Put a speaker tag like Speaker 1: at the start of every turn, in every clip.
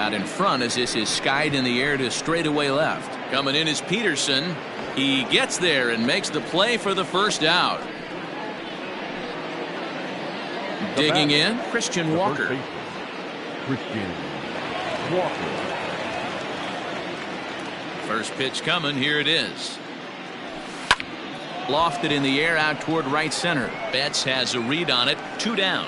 Speaker 1: out in front as this is skied in the air to straightaway left. Coming in is Peterson. He gets there and makes the play for the first out. Digging in, Christian Walker.
Speaker 2: Christian Walker.
Speaker 1: First pitch coming. Here it is. Lofted in the air out toward right center. Betts has a read on it. 2 down.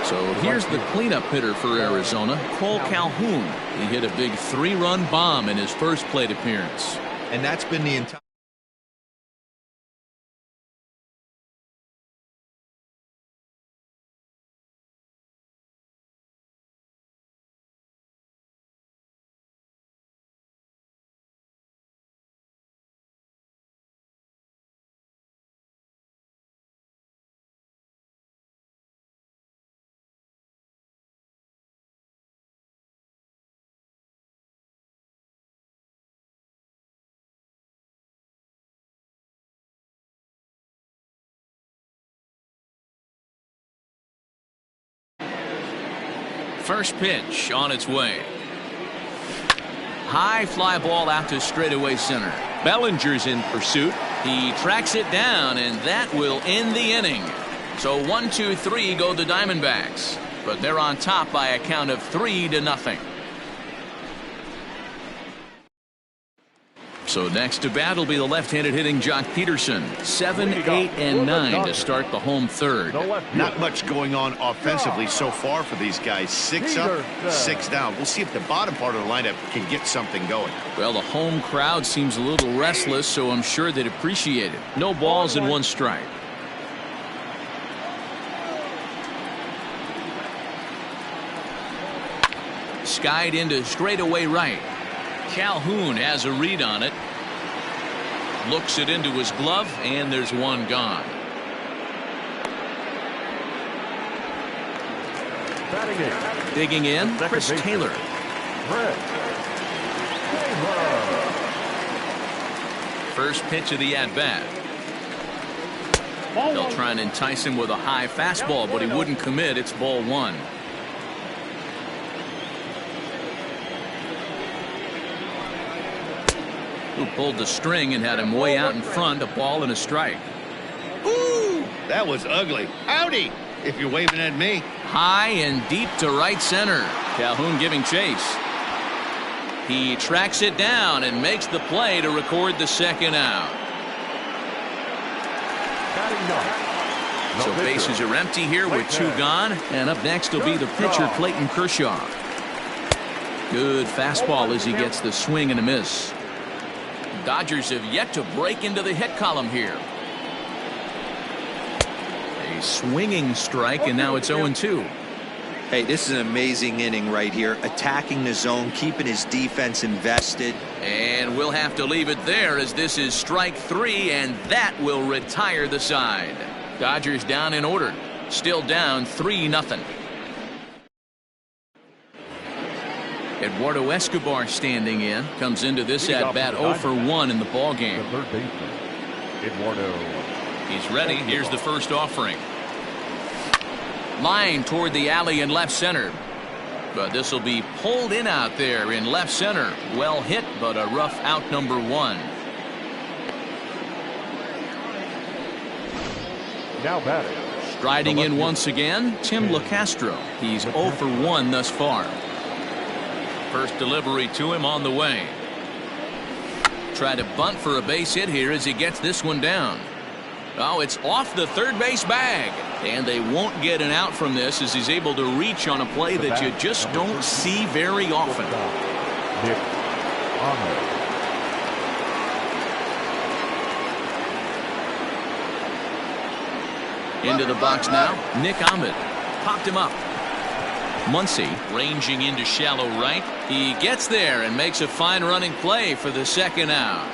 Speaker 1: So here's the cleanup hitter for Arizona, Cole Calhoun. He hit a big 3-run bomb in his first plate appearance.
Speaker 3: And that's been the entire.
Speaker 1: First pitch on its way. High fly ball out to straightaway center. Bellinger's in pursuit. He tracks it down, and that will end the inning. So 1-2-3 go the Diamondbacks, but they're on top by a count of 3-0. So next to bat will be the left-handed hitting Jock Peterson. 7, 8, and 9 to start the home third.
Speaker 3: Not much going on offensively so far for these guys. 6 up, 6 down. We'll see if the bottom part of the lineup can get something going.
Speaker 1: Well, the home crowd seems a little restless, so I'm sure they'd appreciate it. No balls and 1 strike. Skied into straightaway right. Calhoun has a read on it. Looks it into his glove, and there's 1 gone. Digging in, Chris Taylor. First pitch of the at-bat. They'll try and entice him with a high fastball, but he wouldn't commit. It's ball 1. Who pulled the string and had him way out in front. A ball and a strike.
Speaker 3: Ooh, that was ugly. Howdy, if you're waving at me.
Speaker 1: High and deep to right center. Calhoun giving chase. He tracks it down and makes the play to record the second out. So bases are empty here with 2 gone. And up next will be the pitcher, Clayton Kershaw. Good fastball as he gets the swing and a miss. Dodgers have yet to break into the hit column here. A swinging strike, and now it's 0-2.
Speaker 4: Hey, this is an amazing inning right here. Attacking the zone, keeping his defense invested.
Speaker 1: And we'll have to leave it there as this is strike 3, and that will retire the side. Dodgers down in order. Still down 3-0. Eduardo Escobar standing in. Comes into this at-bat 0 for 1 in the ballgame.
Speaker 2: Eduardo.
Speaker 1: He's ready. Here's the first offering. Line toward the alley in left center. But this will be pulled in out there in left center. Well hit, but a rough out number 1.
Speaker 2: Now batting.
Speaker 1: Striding in once again, Tim LeCastro. He's 0 for 1 thus far. First delivery to him on the way. Try to bunt for a base hit here as he gets this one down. Oh, it's off the third base bag. And they won't get an out from this as he's able to reach on a play that you just don't see very often.
Speaker 2: Nick Ahmed.
Speaker 1: Into the box now, Nick Ahmed. Popped him up. Muncy ranging into shallow right. He gets there and makes a fine running play for the second out.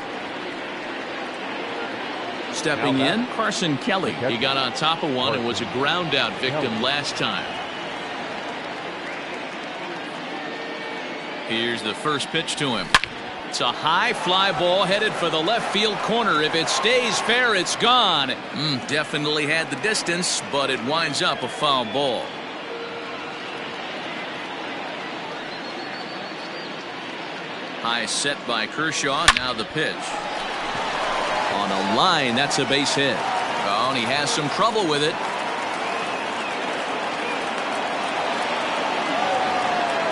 Speaker 1: Stepping in, Carson Kelly. He got on top of one and was a ground out victim last time. Here's the first pitch to him. It's a high fly ball headed for the left field corner. If it stays fair, it's gone. Definitely had the distance, but it winds up a foul ball. High set by Kershaw. Now the pitch. On a line, that's a base hit. Oh, and he has some trouble with it.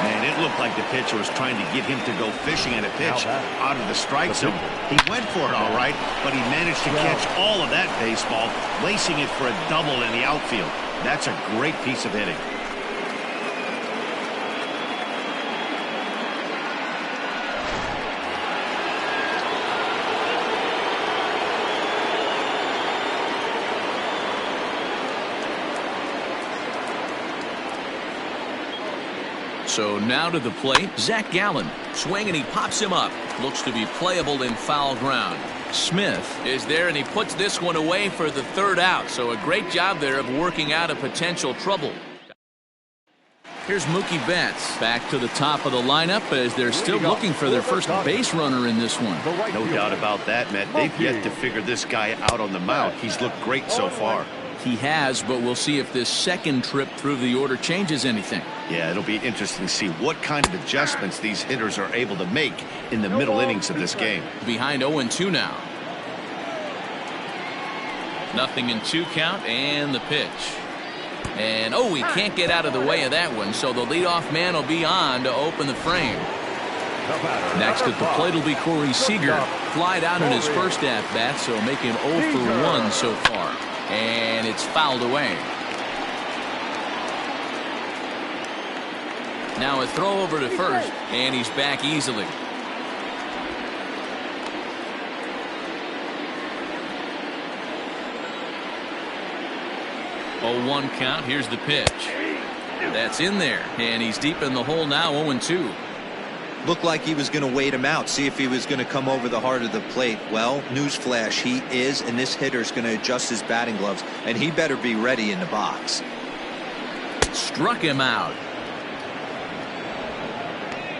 Speaker 3: Man, it looked like the pitcher was trying to get him to go fishing at a pitch out of the strike zone. He went for it all right, but he managed to catch all of that baseball, lacing it for a double in the outfield. That's a great piece of hitting.
Speaker 1: So now to the plate, Zach Gallen. Swing and he pops him up. Looks to be playable in foul ground. Smith is there and he puts this one away for the third out. So a great job there of working out a potential trouble. Here's Mookie Betts back to the top of the lineup as they're still looking for their first base runner in this one.
Speaker 3: No doubt about that, Matt. They've yet to figure this guy out on the mound. He's looked great so far.
Speaker 1: He has, but we'll see if this second trip through the order changes anything.
Speaker 3: Yeah, it'll be interesting to see what kind of adjustments these hitters are able to make in the middle innings of this game.
Speaker 1: Behind 0-2 now. 0-2 count and the pitch. And he can't get out of the way of that one, so the leadoff man will be on to open the frame. Next at the plate will be Corey Seager. Flied out in his first at-bat, so making 0 for 1 so far. And it's fouled away. Now a throw over to first, and he's back easily. Oh, 1 count. Here's the pitch. That's in there, and he's deep in the hole now. 0-2.
Speaker 4: Looked like he was going to wait him out, see if he was going to come over the heart of the plate. Well, newsflash, he is, and this hitter's going to adjust his batting gloves, and he better be ready in the box.
Speaker 1: Struck him out.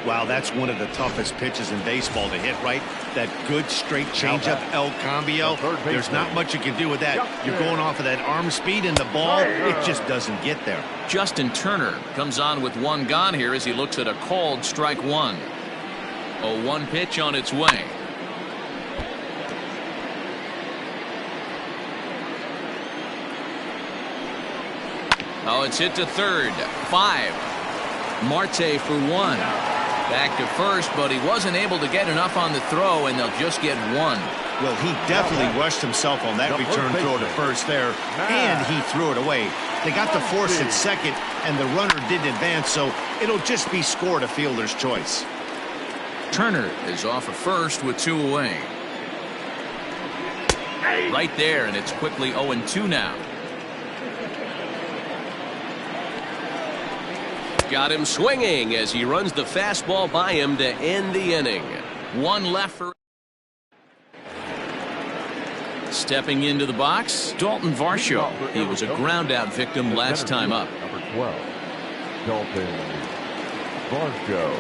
Speaker 3: Wow, that's one of the toughest pitches in baseball to hit, right? That good straight changeup, El Cambio. There's not much you can do with that. You're going off of that arm speed, and the ball, it just doesn't get there.
Speaker 1: Justin Turner comes on with 1 gone here as he looks at a called strike 1. 0-1 pitch on its way. Oh, it's hit to third. 5. Marte for 1. Back to first, but he wasn't able to get enough on the throw, and they'll just get 1.
Speaker 3: Well, he definitely rushed himself on that return throw to first there, and he threw it away. They got the force at second, and the runner didn't advance, so it'll just be scored a fielder's choice.
Speaker 1: Turner is off of first with 2 away. Right there, and it's quickly 0-2 now.
Speaker 5: Got him swinging as he runs the fastball by him to end the inning.
Speaker 1: 1 left for. Stepping into the box, Dalton Varsho. He was a ground-out victim last time up.
Speaker 2: Number 12, Dalton Varsho.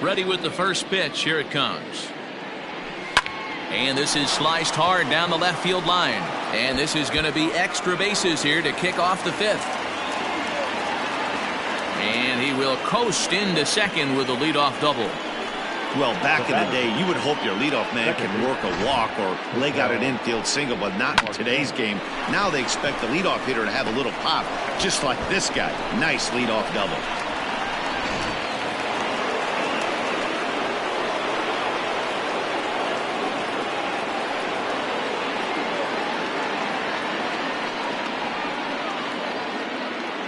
Speaker 1: Ready with the first pitch. Here it comes. And this is sliced hard down the left field line. And this is going to be extra bases here to kick off the 5th. And he will coast into second with a leadoff double.
Speaker 3: Well, back in the day, you would hope your leadoff man can work a walk or leg out an infield single, but not in today's game. Now they expect the leadoff hitter to have a little pop, just like this guy. Nice leadoff double.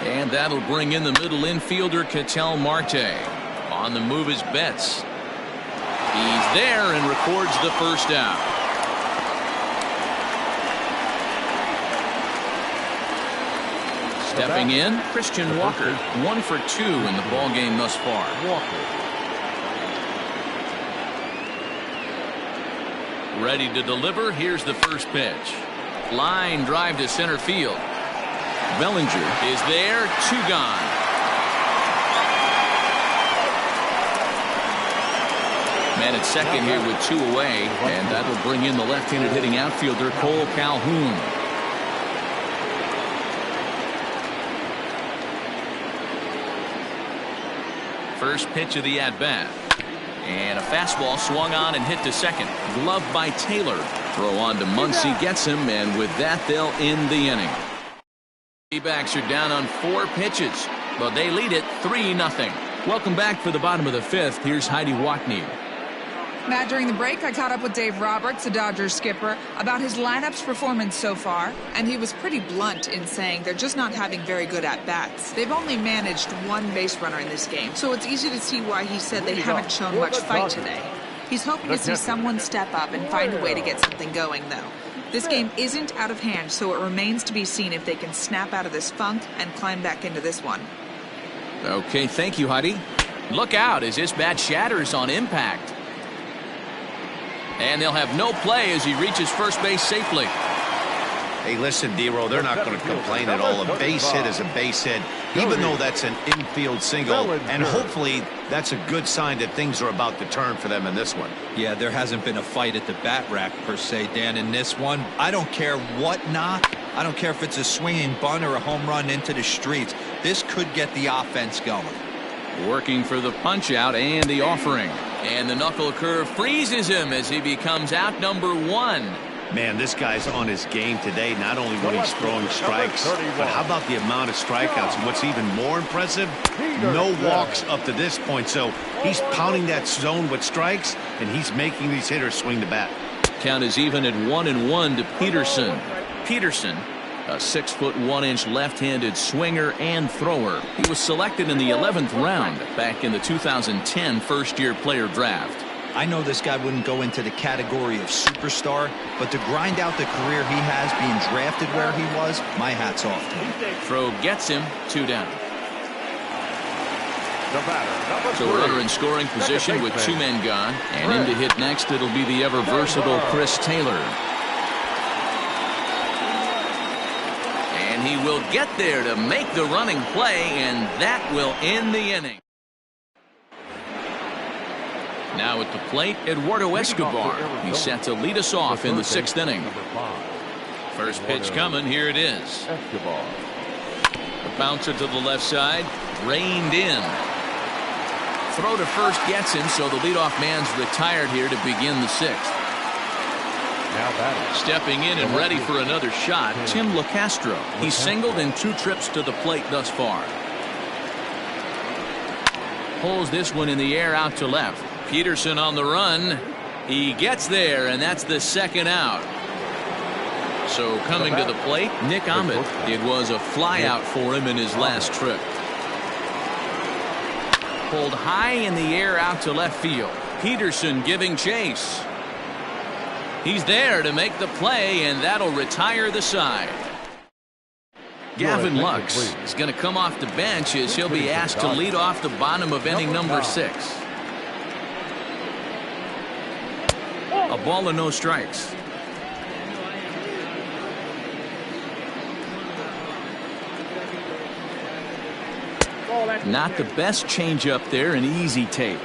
Speaker 1: And that'll bring in the middle infielder, Ketel Marte. On the move is Betts. He's there and records the first out. Stepping in, Christian Walker. 1 for 2 in the ballgame thus far. Ready to deliver. Here's the first pitch. Line drive to center field. Bellinger is there. 2 gone. Man at second here with 2 away, and that will bring in the left-handed hitting outfielder Cole Calhoun. First pitch of the at-bat. And a fastball swung on and hit to second. Gloved by Taylor. Throw on to Muncy, gets him, and with that they'll end the inning. D-backs are down on 4 pitches, but they lead it 3-0. Welcome back for the bottom of the 5th. Here's Heidi Watney.
Speaker 6: Matt, during the break, I caught up with Dave Roberts, the Dodgers skipper, about his lineup's performance so far, and he was pretty blunt in saying they're just not having very good at-bats. They've only managed 1 base runner in this game, so it's easy to see why he said they haven't shown much fight today. He's hoping to see someone step up and find a way to get something going, though. This game isn't out of hand, so it remains to be seen if they can snap out of this funk and climb back into this one.
Speaker 1: Okay, thank you, Heidi. Look out as this bat shatters on impact. And they'll have no play as he reaches first base safely.
Speaker 3: Hey, listen, D-Row, they're not going to complain at all. A base hit is a base hit, even though that's an infield single. And hopefully that's a good sign that things are about to turn for them in this one.
Speaker 4: Yeah, there hasn't been a fight at the bat rack, per se, Dan, in this one. I don't care what knock. I don't care if it's a swinging bunt or a home run into the streets. This could get the offense going.
Speaker 1: Working for the punch-out and the offering. And the knuckle curve freezes him as he becomes out number 1.
Speaker 3: Man, this guy's on his game today, not only when he's throwing strikes, but how about the amount of strikeouts? And what's even more impressive, no walks up to this point. So he's pounding that zone with strikes, and he's making these hitters swing the bat.
Speaker 1: Count is even at 1-1 to Peterson. Peterson, a 6'1" left-handed swinger and thrower. He was selected in the 11th round back in the 2010 first-year player draft.
Speaker 4: I know this guy wouldn't go into the category of superstar, but to grind out the career he has being drafted where he was, my hat's off to him.
Speaker 1: Throw gets him, 2 down. So runner in scoring position with 2 men gone, and in to hit next it'll be the ever-versatile Chris Taylor. And he will get there to make the running play, and that will end the inning. Now at the plate, Eduardo Escobar. He's set to lead us off in the 6th inning. First pitch coming. Here it is. The bouncer to the left side. Reined in. Throw to first gets him, so the leadoff man's retired here to begin the 6th. Stepping in and ready for another shot, Tim LeCastro. He's singled in 2 trips to the plate thus far. Pulls this one in the air out to left. Peterson on the run. He gets there, and that's the 2nd out. So coming to the plate, Nick Ahmed. It was a fly out for him in his last trip. Pulled high in the air out to left field. Peterson giving chase. He's there to make the play, and that'll retire the side. Gavin Lux is going to come off the bench as he'll be asked to lead off the bottom of inning number 6. A ball and no strikes. Not the best changeup there, an easy take.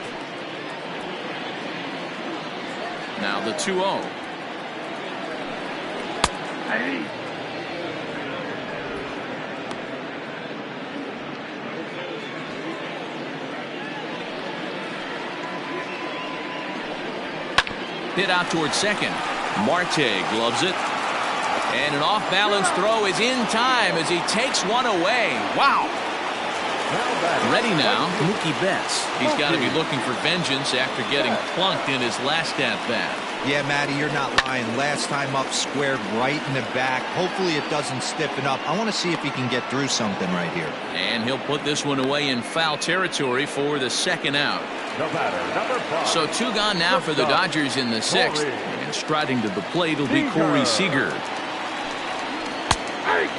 Speaker 1: Now the 2-0. Hit out towards second. Marte gloves it. And an off-balance throw is in time as he takes one away. Wow. Ready now, Mookie Betts. He's got to be looking for vengeance after getting plunked in his last at-bat.
Speaker 4: Yeah, Matty, you're not lying. Last time up, squared right in the back. Hopefully it doesn't stiffen up. I want to see if he can get through something right here.
Speaker 1: And he'll put this one away in foul territory for the 2nd out. So 2 gone now for the Dodgers in the 6th. And striding to the plate will be Corey Seager.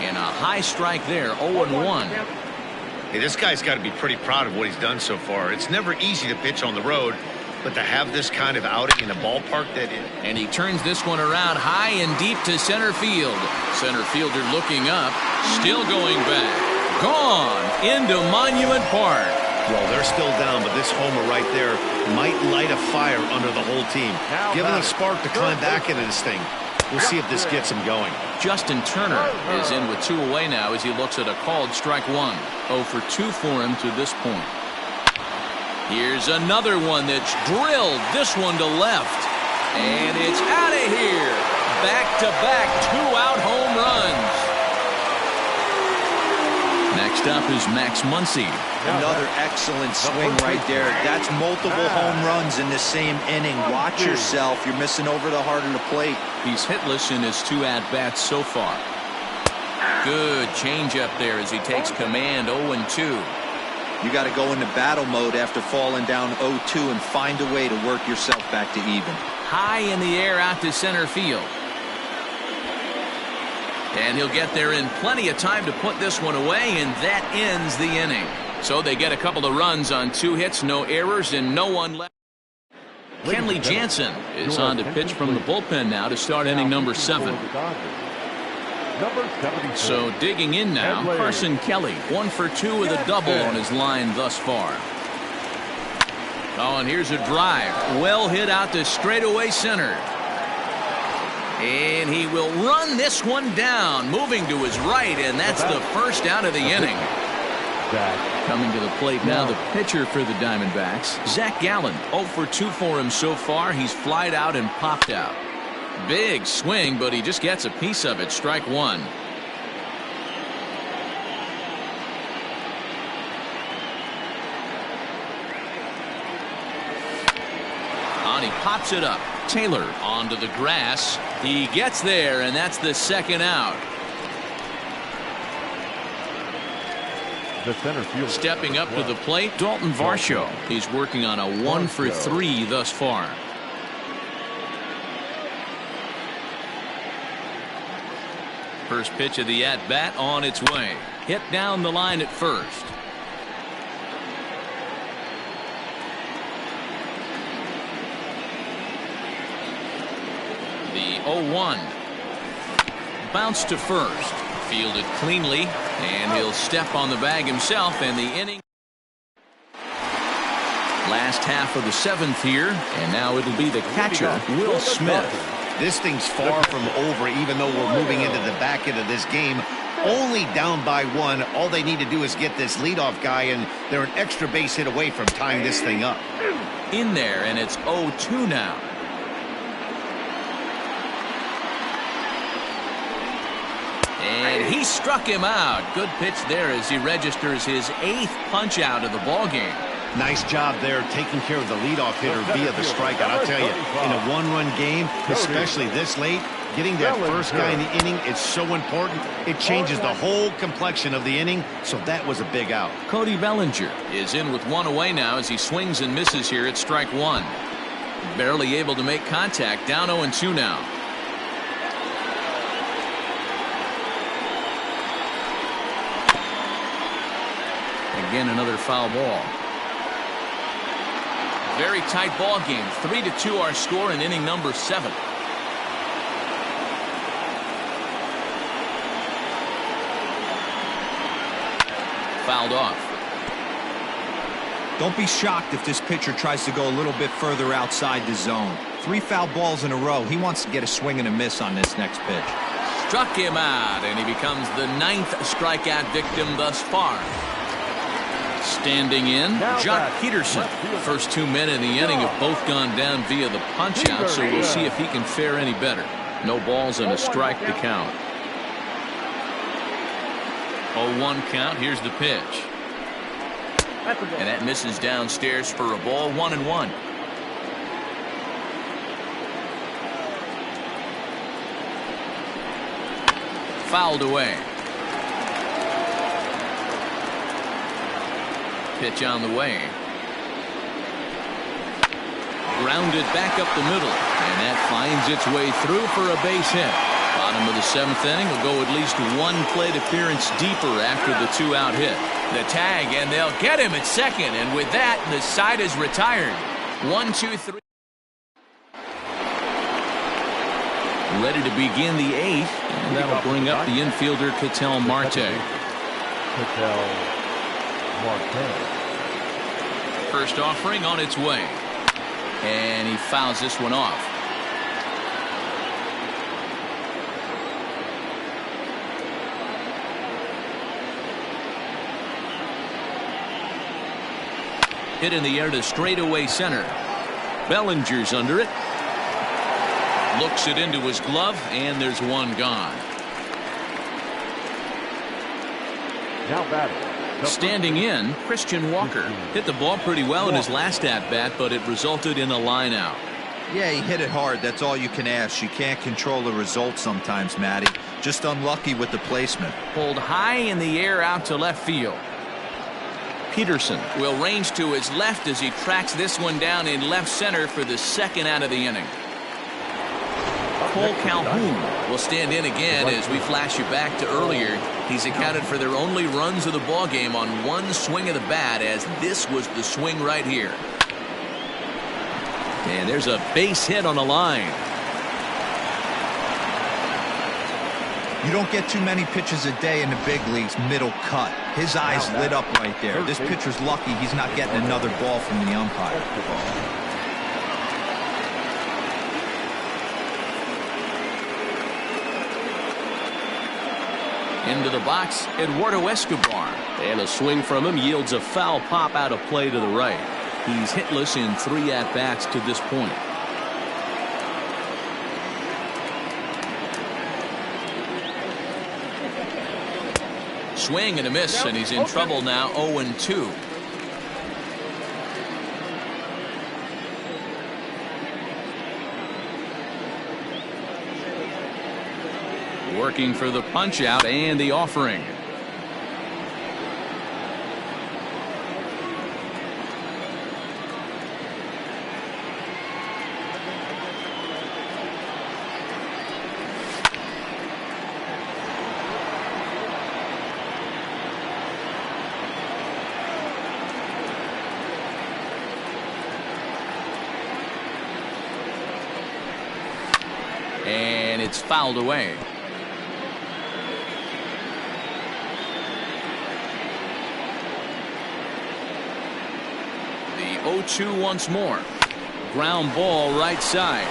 Speaker 1: And a high strike there, 0-1.
Speaker 3: Hey, this guy's got to be pretty proud of what he's done so far. It's never easy to pitch on the road, but to have this kind of outing in a ballpark that is.
Speaker 1: And he turns this one around high and deep to center field. Center fielder looking up, still going back. Gone into Monument Park.
Speaker 3: Well, they're still down, but this homer right there might light a fire under the whole team. Give them a spark to climb back into this thing. We'll see if this gets him going.
Speaker 1: Justin Turner is in with 2 away now as he looks at a called strike one. 0 for 2 for him to this point. Here's another one that's drilled. This one to left. And it's out of here. Back-to-back 2-out home runs. Next up is Max Muncy.
Speaker 4: Another excellent swing right there. That's multiple home runs in the same inning. Watch yourself. You're missing over the heart of the plate.
Speaker 1: He's hitless in his 2 at-bats so far. Good changeup there as he takes command. 0-2.
Speaker 4: You got to go into battle mode after falling down 0-2 and find a way to work yourself back to even.
Speaker 1: High in the air out to center field. And he'll get there in plenty of time to put this one away, and that ends the inning. So they get a couple of runs on 2 hits, no errors, and no one left. Kenley Jansen is on to pitch from the bullpen now to start inning number 7. So digging in now, Carson Kelly, 1 for 2 with a double on his line thus far. Oh, and here's a drive. Well hit out to straightaway center. And he will run this one down, moving to his right, and that's the first out of the inning. Coming to the plate now, the pitcher for the Diamondbacks, Zach Gallen. 0 for 2 for him so far. He's flied out and popped out. Big swing, but he just gets a piece of it. Strike one. On, he pops it up. Taylor onto the grass. He gets there, and that's the second out.
Speaker 2: The center field.
Speaker 1: Stepping up to the plate, Dalton Varsho. He's working on a 1 for 3 thus far. First pitch of the at-bat on its way. Hit down the line at first. The 0-1. Bounce to first. Fielded cleanly, and he'll step on the bag himself, and the inning. Last half of the 7th here, and now it'll be the catcher, Will Smith.
Speaker 3: This thing's far from over, even though we're moving into the back end of this game. Only down by 1. All they need to do is get this leadoff guy, and they're an extra base hit away from tying this thing up.
Speaker 1: In there, and it's 0-2 now. And he struck him out. Good pitch there as he registers his 8th punch out of the ball game.
Speaker 3: Nice job there taking care of the leadoff hitter via the strikeout. I'll tell you, in a 1-run game, especially this late, getting that first guy in the inning is so important. It changes the whole complexion of the inning, so that was a big out.
Speaker 1: Cody Bellinger is in with 1 away now as he swings and misses here at strike 1. Barely able to make contact, down 0-2 now. Again, another foul ball. Very tight ball game. 3-2 our score in inning number 7. Fouled off.
Speaker 4: Don't be shocked if this pitcher tries to go a little bit further outside the zone. 3 foul balls in a row. He wants to get a swing and a miss on this next pitch.
Speaker 1: Struck him out, and he becomes the 9th strikeout victim thus far. Standing in, Jock Peterson. First 2 men in the inning have both gone down via the punch-out, so we'll see if he can fare any better. No balls and a strike to count. 0-1 count. Here's the pitch. And that misses downstairs for a ball. 1-1. Fouled away. Pitch on the way. Grounded back up the middle, and that finds its way through for a base hit. Bottom of the 7th inning will go at least 1 plate appearance deeper after the 2-out hit. The tag, and they'll get him at second, and with that, the side is retired. 1-2-3. Ready to begin the 8th, and that'll bring up the infielder Ketel Marte.
Speaker 2: Ketel Marte.
Speaker 1: First offering on its way. And he fouls this one off. Hit in the air to straightaway center. Bellinger's under it. Looks it into his glove, and there's one gone.
Speaker 2: Now batting.
Speaker 1: Standing in, Christian Walker hit the ball pretty well in his last at-bat, but it resulted in a line out.
Speaker 4: Yeah, he hit it hard. That's all you can ask. You can't control the result sometimes, Matty. Just unlucky with the placement.
Speaker 1: Pulled high in the air out to left field. Peterson will range to his left as he tracks this one down in left center for the second out of the inning. Cole Calhoun will stand in again as we flash you back to earlier. He's accounted for their only runs of the ball game on one swing of the bat, as this was the swing right here. And there's a base hit on the line.
Speaker 4: You don't get too many pitches a day in the big leagues middle cut. His eyes lit up right there. This pitcher's lucky he's not getting another ball from the umpire.
Speaker 1: Into the box, Eduardo Escobar.
Speaker 5: And a swing from him yields a foul pop out of play to the right.
Speaker 1: He's hitless in 3 at-bats to this point. Swing and a miss, and he's in trouble now, 0-2. Working for the punch out and the offering. And it's fouled away. The 0-2 once more. Ground ball right side.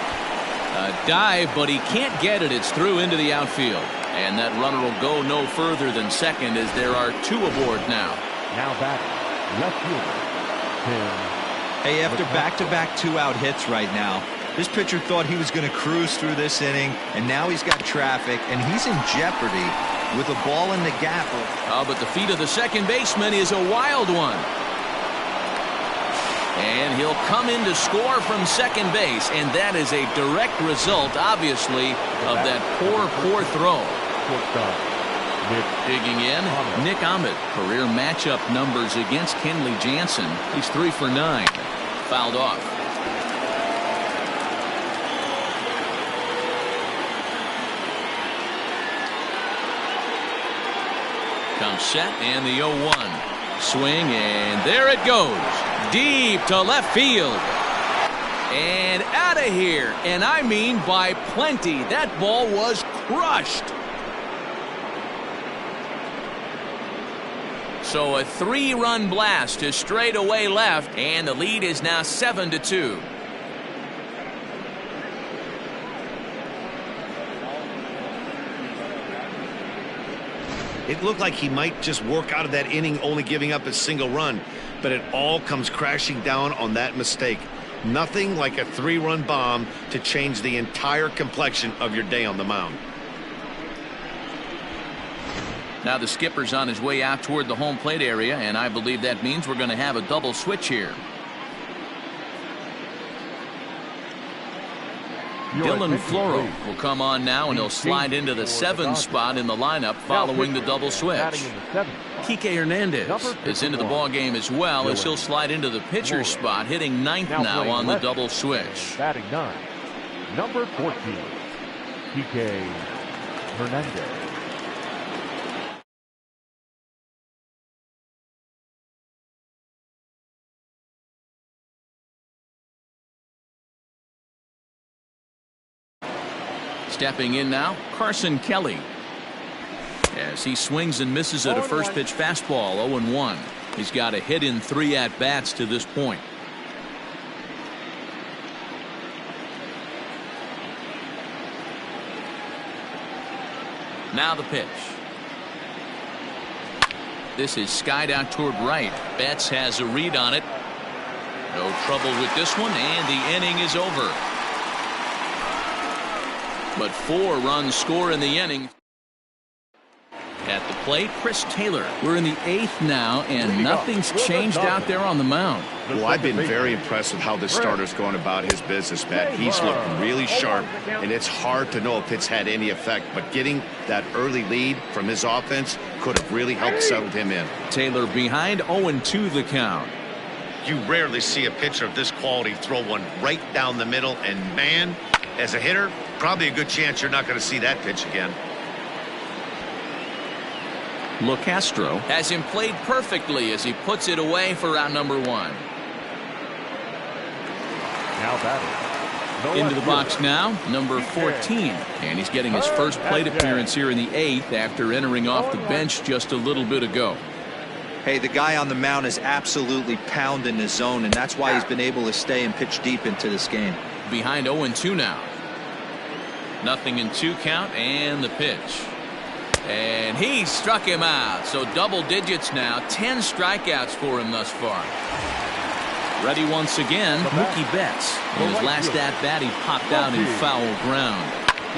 Speaker 1: A dive, but he can't get it. It's through into the outfield. And that runner will go no further than second, as there are 2 aboard now.
Speaker 2: Now batting. Left fielder.
Speaker 4: Hey, after back-to-back 2-out hits right now, this pitcher thought he was going to cruise through this inning, and now he's got traffic, and he's in jeopardy with a ball in the gap.
Speaker 1: Oh, but the feet of the second baseman is a wild one. And he'll come in to score from second base, and that is a direct result, obviously, of that poor throw. Digging in, Nick Ahmed. Career matchup numbers against Kenley Jansen. He's 3 for 9. Fouled off. Comes set, and the 0-1. Swing, and there it goes. Deep to left field. And out of here. And I mean by plenty. That ball was crushed. So a 3-run blast to straightaway left, and the lead is now 7-2.
Speaker 3: It looked like he might just work out of that inning only giving up a single run, but it all comes crashing down on that mistake. Nothing like a 3-run bomb to change the entire complexion of your day on the mound.
Speaker 1: Now the skipper's on his way out toward the home plate area, and I believe that means we're going to have a double switch here. Dylan Floro will come on now, and he'll slide into the 7th spot in the lineup following the double switch. Kike Hernandez is into the ball game as well, as he'll slide into the pitcher's spot, hitting 9th now on the double switch.
Speaker 2: Batting 9, number 14, Kike Hernandez.
Speaker 1: Stepping in now, Carson Kelly. As he swings and misses at a first pitch fastball, 0-1. He's got a hit in 3 at-bats to this point. Now the pitch. This is skied out toward right. Betts has a read on it. No trouble with this one, and the inning is over. But 4 runs score in the inning. At the plate, Chris Taylor. We're in the 8th now, and nothing's changed out there on the mound.
Speaker 3: Well, I've been very impressed with how this starter's going about his business, Matt. He's looked really sharp, and it's hard to know if it's had any effect, but getting that early lead from his offense could have really helped settle him in.
Speaker 1: Taylor behind, 0-2 the count.
Speaker 3: You rarely see a pitcher of this quality throw one right down the middle, and man, as a hitter, probably a good chance you're not going to see that pitch again.
Speaker 1: LeCastro has him played perfectly as he puts it away for out number 1.
Speaker 2: Now batting.
Speaker 1: Into the box now, number 14. And he's getting his first plate appearance here in the 8th after entering off the bench just a little bit ago.
Speaker 4: Hey, the guy on the mound is absolutely pounding his zone, and that's why he's been able to stay and pitch deep into this game.
Speaker 1: Behind 0-2 now. 0-2 count, and the pitch. And he struck him out. So double digits now. 10 strikeouts for him thus far. Ready once again, Mookie Betts. In his last at-bat, he popped out in foul ground.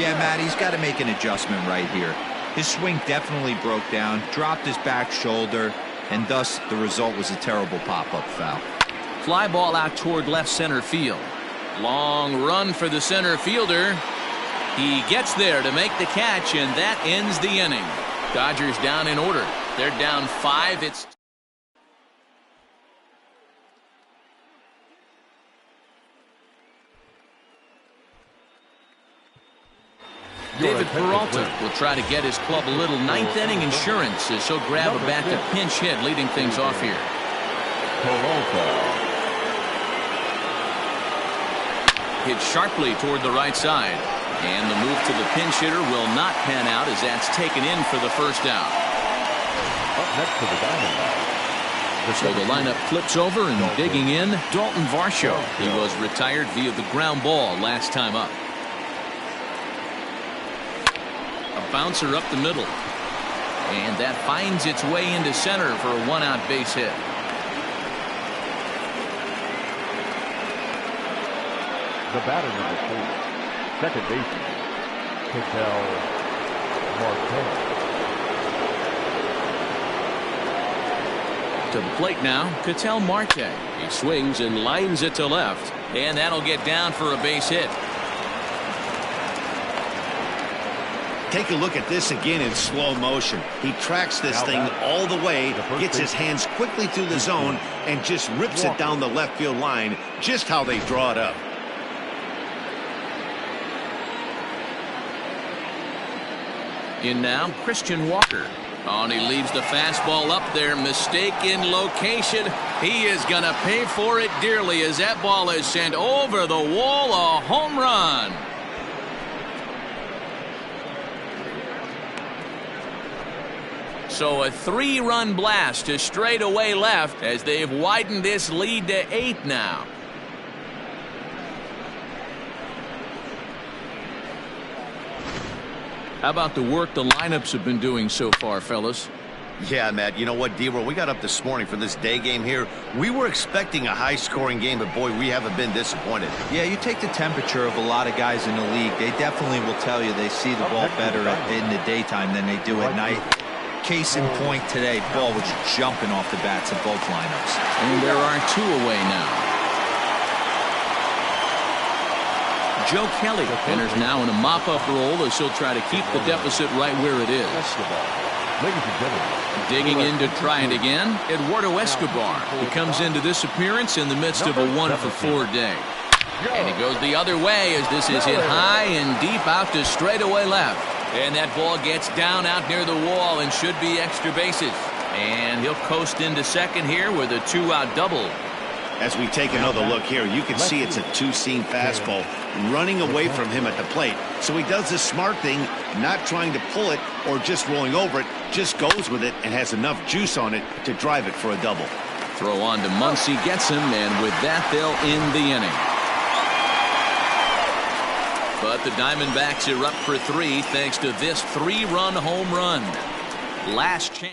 Speaker 4: Yeah, Matt, he's got to make an adjustment right here. His swing definitely broke down, dropped his back shoulder, and thus the result was a terrible pop-up foul.
Speaker 1: Fly ball out toward left center field. Long run for the center fielder. He gets there to make the catch, and that ends the inning. Dodgers down in order. They're down 5. It's David Peralta will try to get his club a little 9th inning insurance as he'll grab a bat to pinch hit, leading things off here. Hit sharply toward the right side. And the move to the pinch hitter will not pan out as that's taken in for the first out.
Speaker 2: Up next to the Diamondbacks.
Speaker 1: So the lineup flips over and digging in, Dalton Varsho. He was retired via the ground ball last time up. A bouncer up the middle. And that finds its way into center for a 1-out base hit.
Speaker 2: The batter number 4. Second baseman, Ketel Marte.
Speaker 1: To the plate now, Ketel Marte. He swings and lines it to left, and that'll get down for a base hit.
Speaker 3: Take a look at this again in slow motion. He tracks this thing all the way, gets his hands quickly through the zone, and just rips it down the left field line, just how they draw it up.
Speaker 1: In now, Christian Walker. Oh, and he leaves the fastball up there. Mistake in location. He is going to pay for it dearly as that ball is sent over the wall. A home run. So a 3-run blast to straightaway left as they've widened this lead to 8 now. How about the work the lineups have been doing so far, fellas?
Speaker 3: Yeah, Matt, you know what, D-Roll, we got up this morning for this day game here. We were expecting a high-scoring game, but, boy, we haven't been disappointed.
Speaker 4: Yeah, you take the temperature of a lot of guys in the league. They definitely will tell you they see the ball better in the daytime than they do at night. Case in point today, ball was jumping off the bats of both lineups.
Speaker 1: And there are 2 away now. Joe Kelly enters now in a mop-up role as he'll try to keep the deficit right where it is. Digging in to try it again, Eduardo Escobar. He comes into this appearance in the midst of a 1-for-4 day. And he goes the other way as this is hit high and deep out to straightaway left. And that ball gets down out near the wall and should be extra bases. And he'll coast into second here with a 2-out double.
Speaker 3: As we take another look here, you can see it's a two-seam fastball running away from him at the plate. So he does the smart thing, not trying to pull it or just rolling over it, just goes with it and has enough juice on it to drive it for a double.
Speaker 1: Throw on to Muncy, gets him, and with that, they'll end the inning. But the Diamondbacks are up for 3 thanks to this 3-run home run. Last chance.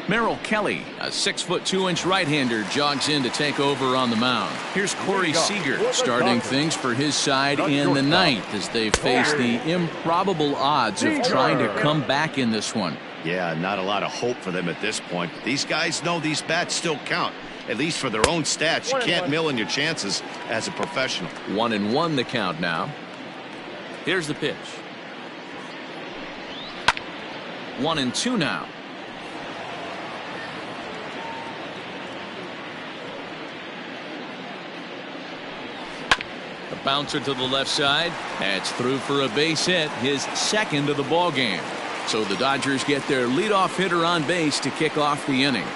Speaker 1: Merrill Kelly, a 6'2" right-hander, jogs in to take over on the mound. Here's Corey Seager starting things for his side in the 9th as they face the improbable odds of trying to come back in this one.
Speaker 3: Yeah, not a lot of hope for them at this point. These guys know these bats still count, at least for their own stats. You can't mill in your chances as a professional.
Speaker 1: 1-1 the count now. Here's the pitch. 1-2 now. A bouncer to the left side. That's through for a base hit, his 2nd of the ball game. So the Dodgers get their leadoff hitter on base to kick off the inning.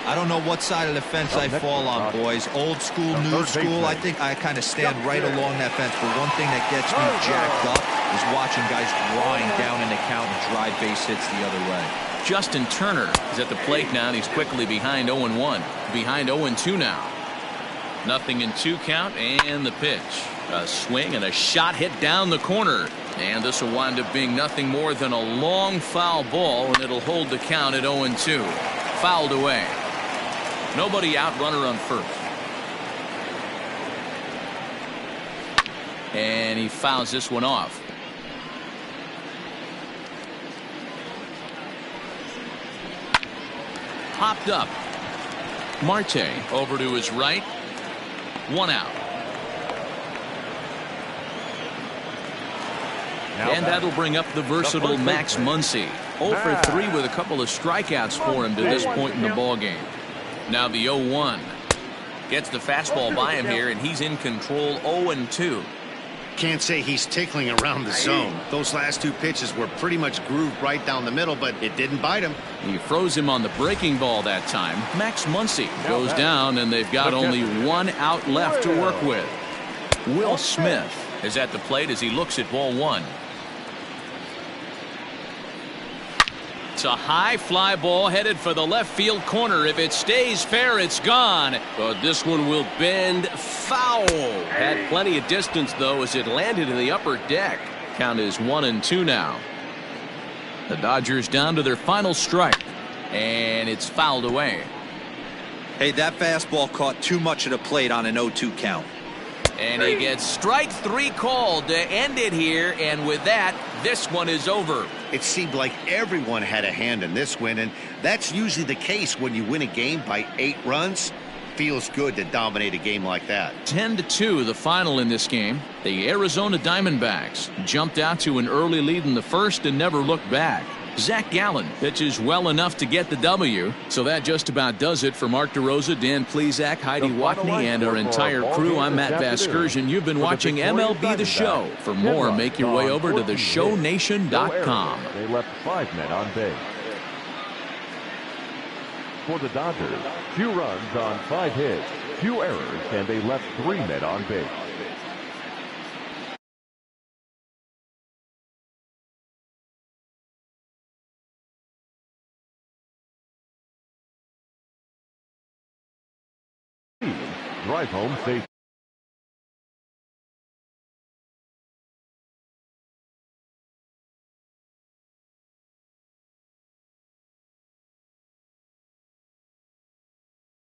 Speaker 4: I don't know what side of the fence I fall on, boys. Old school, new school. I think I kind of stand right along that fence. But one thing that gets me jacked up is watching guys grind down in the count and drive base hits the other way.
Speaker 1: Justin Turner is at the plate now, and he's quickly behind 0-1. Behind 0-2 now. 0-2 count, and the pitch. A swing and a shot hit down the corner. And this will wind up being nothing more than a long foul ball, and it'll hold the count at 0-2. Fouled away. Nobody out, runner on first. And he fouls this one off. Popped up. Marte over to his right. 1 out. And that'll bring up the versatile Max Muncy. 0 for 3 with a couple of strikeouts for him to this point in the ballgame. Now the 0-1. Gets the fastball by him here, and he's in control. 0-2.
Speaker 3: Can't say he's tickling around the zone. Those last 2 pitches were pretty much grooved right down the middle, but it didn't bite him.
Speaker 1: He froze him on the breaking ball that time. Max Muncy goes down, and they've got only 1 out left to work with. Will Smith is at the plate as he looks at ball 1. It's a high fly ball headed for the left field corner. If it stays fair, it's gone. But this one will bend foul. Had plenty of distance, though, as it landed in the upper deck. Count is 1-2 now. The Dodgers down to their final strike. And it's fouled away.
Speaker 4: Hey, that fastball caught too much of the plate on an 0-2 count.
Speaker 1: And he gets strike 3 called to end it here. And with that, this one is over.
Speaker 3: It seemed like everyone had a hand in this win, and that's usually the case when you win a game by 8 runs. Feels good to dominate a game like that.
Speaker 1: 10-2 the final in this game. The Arizona Diamondbacks jumped out to an early lead in the first and never looked back. Zach Gallen pitches well enough to get the W. So that just about does it for Mark DeRosa, Dan Plesac, Heidi Watney, and our entire crew. I'm Matt Vasgersian. You've been watching MLB The Show. For more, make your way over to theshownation.com.
Speaker 2: They left 5 men on base. For the Dodgers, few runs on 5 hits, few errors, and they left 3 men on base. Drive home safe.